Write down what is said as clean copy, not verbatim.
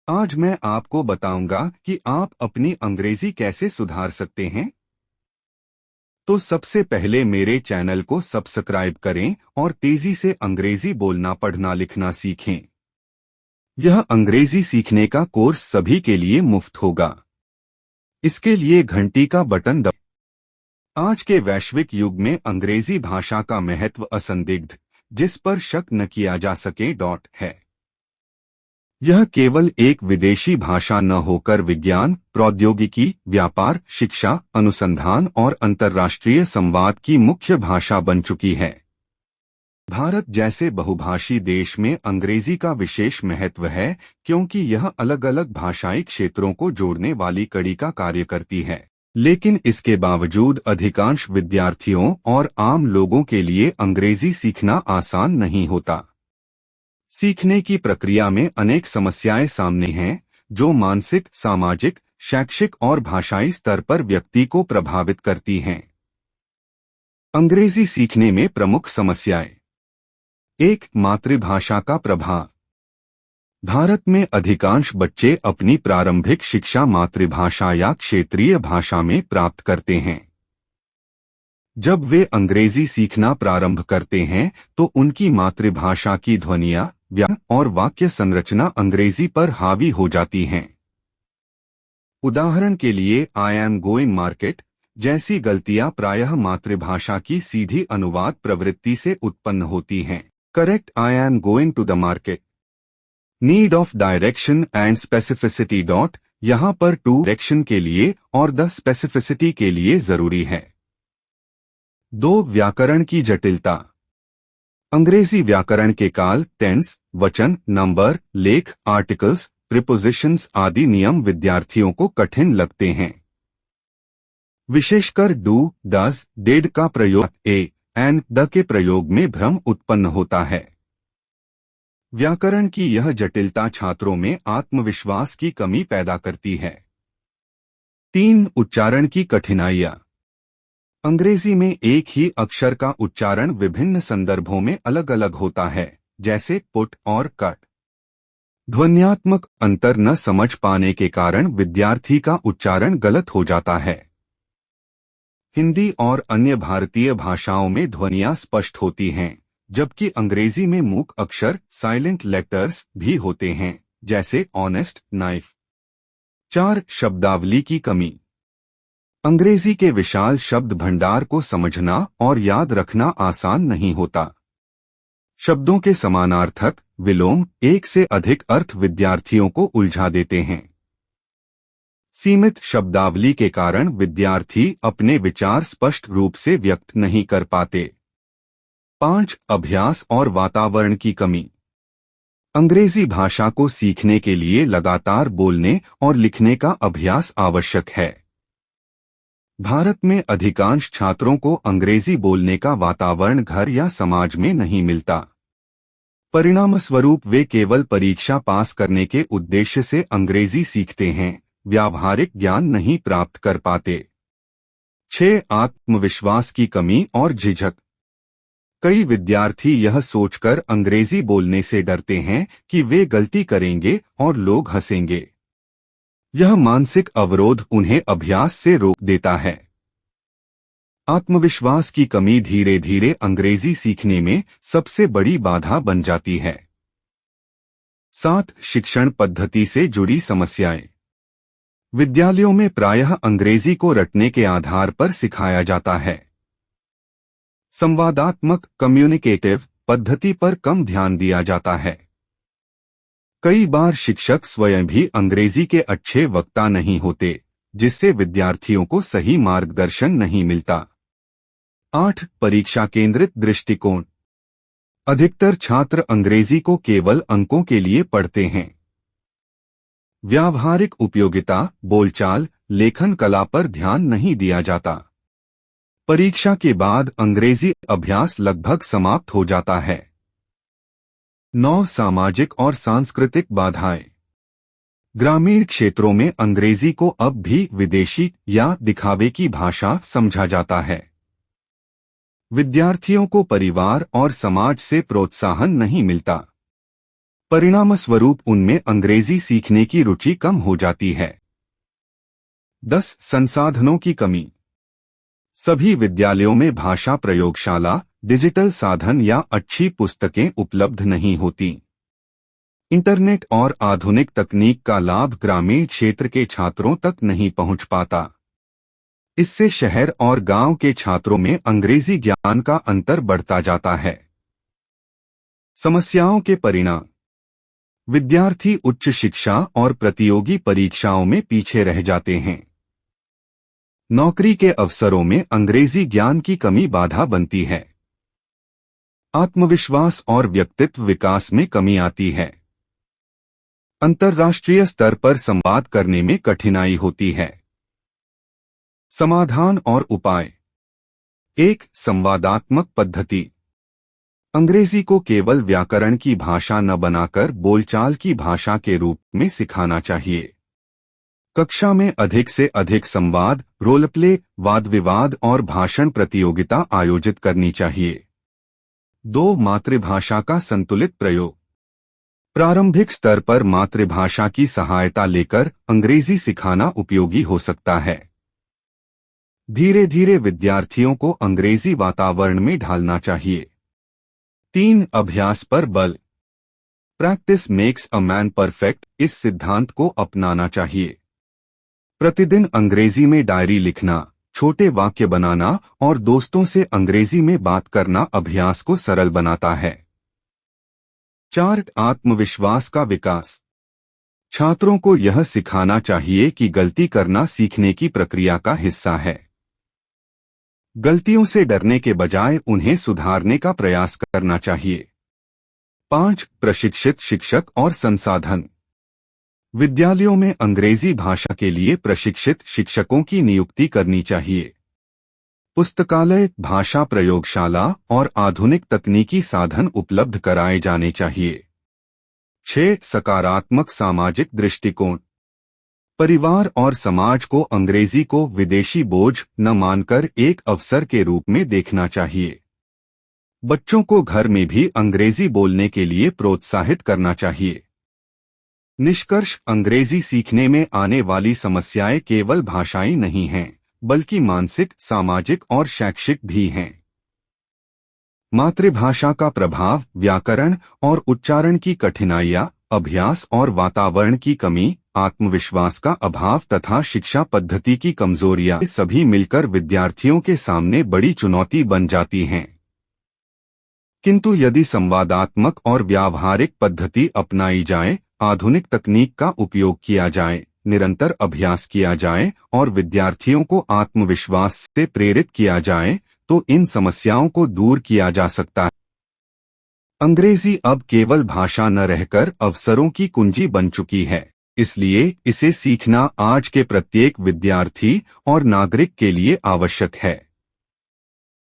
आज मैं आपको बताऊंगा कि आप अपनी अंग्रेजी कैसे सुधार सकते हैं। तो सबसे पहले मेरे चैनल को सब्सक्राइब करें और तेजी से अंग्रेजी बोलना पढ़ना लिखना सीखें। यह अंग्रेजी सीखने का कोर्स सभी के लिए मुफ्त होगा। इसके लिए घंटी का बटन दबाएं। आज के वैश्विक युग में अंग्रेजी भाषा का महत्व असंदिग्ध, जिस पर शक न किया जा सके, है। यह केवल एक विदेशी भाषा न होकर विज्ञान, प्रौद्योगिकी, व्यापार, शिक्षा, अनुसंधान और अंतर्राष्ट्रीय संवाद की मुख्य भाषा बन चुकी है। भारत जैसे बहुभाषी देश में अंग्रेजी का विशेष महत्व है, क्योंकि यह अलग अलग भाषाई क्षेत्रों को जोड़ने वाली कड़ी का कार्य करती है। लेकिन इसके बावजूद अधिकांश विद्यार्थियों और आम लोगों के लिए अंग्रेजी सीखना आसान नहीं होता। सीखने की प्रक्रिया में अनेक समस्याएं सामने हैं, जो मानसिक, सामाजिक, शैक्षिक और भाषाई स्तर पर व्यक्ति को प्रभावित करती हैं। अंग्रेजी सीखने में प्रमुख समस्याएं। 1. मातृभाषा का प्रभाव। भारत में अधिकांश बच्चे अपनी प्रारंभिक शिक्षा मातृभाषा या क्षेत्रीय भाषा में प्राप्त करते हैं। जब वे अंग्रेजी सीखना प्रारंभ करते हैं तो उनकी मातृभाषा की ध्वनियां, व्याकरण और वाक्य संरचना अंग्रेजी पर हावी हो जाती हैं। उदाहरण के लिए आई एम गोइंग मार्केट जैसी गलतियां प्रायः मातृभाषा की सीधी अनुवाद प्रवृत्ति से उत्पन्न होती हैं। Correct I am going to the market. Need of direction and specificity यहाँ पर टू डायरेक्शन के लिए और द स्पेसिफिसिटी के लिए जरूरी है। 2. व्याकरण की जटिलता। अंग्रेजी व्याकरण के काल, टेंस, वचन, नंबर, लेख, आर्टिकल्स, प्रीपोजिशंस आदि नियम विद्यार्थियों को कठिन लगते हैं। विशेषकर डू, डज, डिड का प्रयोग, ए, एंड, द के प्रयोग में भ्रम उत्पन्न होता है। व्याकरण की यह जटिलता छात्रों में आत्मविश्वास की कमी पैदा करती है। 3. उच्चारण की कठिनाइयां। अंग्रेजी में एक ही अक्षर का उच्चारण विभिन्न संदर्भों में अलग अलग होता है, जैसे पुट और कट। ध्वन्यात्मक अंतर न समझ पाने के कारण विद्यार्थी का उच्चारण गलत हो जाता है। हिंदी और अन्य भारतीय भाषाओं में ध्वनियां स्पष्ट होती हैं, जबकि अंग्रेजी में मूक अक्षर, साइलेंट लेटर्स भी होते हैं, जैसे ऑनेस्ट, नाइफ। 4. शब्दावली की कमी। अंग्रेजी के विशाल शब्द भंडार को समझना और याद रखना आसान नहीं होता। शब्दों के समानार्थक, विलोम, एक से अधिक अर्थ विद्यार्थियों को उलझा देते हैं। सीमित शब्दावली के कारण विद्यार्थी अपने विचार स्पष्ट रूप से व्यक्त नहीं कर पाते। 5. अभ्यास और वातावरण की कमी। अंग्रेजी भाषा को सीखने के लिए लगातार बोलने और लिखने का अभ्यास आवश्यक है। भारत में अधिकांश छात्रों को अंग्रेजी बोलने का वातावरण घर या समाज में नहीं मिलता। परिणामस्वरूप वे केवल परीक्षा पास करने के उद्देश्य से अंग्रेजी सीखते हैं, व्यावहारिक ज्ञान नहीं प्राप्त कर पाते। 6. आत्मविश्वास की कमी और झिझक। कई विद्यार्थी यह सोचकर अंग्रेजी बोलने से डरते हैं कि वे गलती करेंगे और लोग हंसेंगे। यह मानसिक अवरोध उन्हें अभ्यास से रोक देता है। आत्मविश्वास की कमी धीरे धीरे अंग्रेजी सीखने में सबसे बड़ी बाधा बन जाती है। 7. शिक्षण पद्धति से जुड़ी समस्याएं। विद्यालयों में प्रायः अंग्रेजी को रटने के आधार पर सिखाया जाता है। संवादात्मक, कम्युनिकेटिव पद्धति पर कम ध्यान दिया जाता है। कई बार शिक्षक स्वयं भी अंग्रेजी के अच्छे वक्ता नहीं होते, जिससे विद्यार्थियों को सही मार्गदर्शन नहीं मिलता। 8. परीक्षा केंद्रित दृष्टिकोण। अधिकतर छात्र अंग्रेजी को केवल अंकों के लिए पढ़ते हैं। व्यावहारिक उपयोगिता, बोलचाल, लेखन कला पर ध्यान नहीं दिया जाता। परीक्षा के बाद अंग्रेजी अभ्यास लगभग समाप्त हो जाता है। 9. सामाजिक और सांस्कृतिक बाधाएं। ग्रामीण क्षेत्रों में अंग्रेजी को अब भी विदेशी या दिखावे की भाषा समझा जाता है। विद्यार्थियों को परिवार और समाज से प्रोत्साहन नहीं मिलता। परिणामस्वरूप उनमें अंग्रेजी सीखने की रुचि कम हो जाती है। 10. संसाधनों की कमी। सभी विद्यालयों में भाषा प्रयोगशाला, डिजिटल साधन या अच्छी पुस्तकें उपलब्ध नहीं होती। इंटरनेट और आधुनिक तकनीक का लाभ ग्रामीण क्षेत्र के छात्रों तक नहीं पहुंच पाता। इससे शहर और गांव के छात्रों में अंग्रेजी ज्ञान का अंतर बढ़ता जाता है। समस्याओं के परिणाम। विद्यार्थी उच्च शिक्षा और प्रतियोगी परीक्षाओं में पीछे रह जाते हैं। नौकरी के अवसरों में अंग्रेजी ज्ञान की कमी बाधा बनती है। आत्मविश्वास और व्यक्तित्व विकास में कमी आती है। अंतर्राष्ट्रीय स्तर पर संवाद करने में कठिनाई होती है। समाधान और उपाय। 1. संवादात्मक पद्धति। अंग्रेजी को केवल व्याकरण की भाषा न बनाकर बोलचाल की भाषा के रूप में सिखाना चाहिए। कक्षा में अधिक से अधिक संवाद, रोल प्ले, वाद विवाद और भाषण प्रतियोगिता आयोजित करनी चाहिए। 2. मातृभाषा का संतुलित प्रयोग। प्रारंभिक स्तर पर मातृभाषा की सहायता लेकर अंग्रेजी सिखाना उपयोगी हो सकता है। धीरे धीरे विद्यार्थियों को अंग्रेजी वातावरण में ढालना चाहिए। 3. अभ्यास पर बल। Practice makes a man perfect, इस सिद्धांत को अपनाना चाहिए। प्रतिदिन अंग्रेजी में डायरी लिखना, छोटे वाक्य बनाना और दोस्तों से अंग्रेजी में बात करना अभ्यास को सरल बनाता है। 4. आत्मविश्वास का विकास। छात्रों को यह सिखाना चाहिए कि गलती करना सीखने की प्रक्रिया का हिस्सा है। गलतियों से डरने के बजाय उन्हें सुधारने का प्रयास करना चाहिए। 5. प्रशिक्षित शिक्षक और संसाधन। विद्यालयों में अंग्रेजी भाषा के लिए प्रशिक्षित शिक्षकों की नियुक्ति करनी चाहिए। पुस्तकालय, भाषा प्रयोगशाला और आधुनिक तकनीकी साधन उपलब्ध कराए जाने चाहिए। 6. सकारात्मक सामाजिक दृष्टिकोण। परिवार और समाज को अंग्रेजी को विदेशी बोझ न मानकर एक अवसर के रूप में देखना चाहिए। बच्चों को घर में भी अंग्रेजी बोलने के लिए प्रोत्साहित करना चाहिए। निष्कर्ष, अंग्रेजी सीखने में आने वाली समस्याएं केवल भाषाई नहीं हैं, बल्कि मानसिक, सामाजिक और शैक्षिक भी हैं। मातृभाषा का प्रभाव, व्याकरण और उच्चारण की कठिनाइयां, अभ्यास और वातावरण की कमी, आत्मविश्वास का अभाव तथा शिक्षा पद्धति की कमजोरियां सभी मिलकर विद्यार्थियों के सामने बड़ी चुनौती बन जाती हैं। किंतु यदि संवादात्मक और व्यावहारिक पद्धति अपनाई जाए, आधुनिक तकनीक का उपयोग किया जाए, निरंतर अभ्यास किया जाए और विद्यार्थियों को आत्मविश्वास से प्रेरित किया जाए, तो इन समस्याओं को दूर किया जा सकता है। अंग्रेजी अब केवल भाषा न रहकर अवसरों की कुंजी बन चुकी है, इसलिए इसे सीखना आज के प्रत्येक विद्यार्थी और नागरिक के लिए आवश्यक है।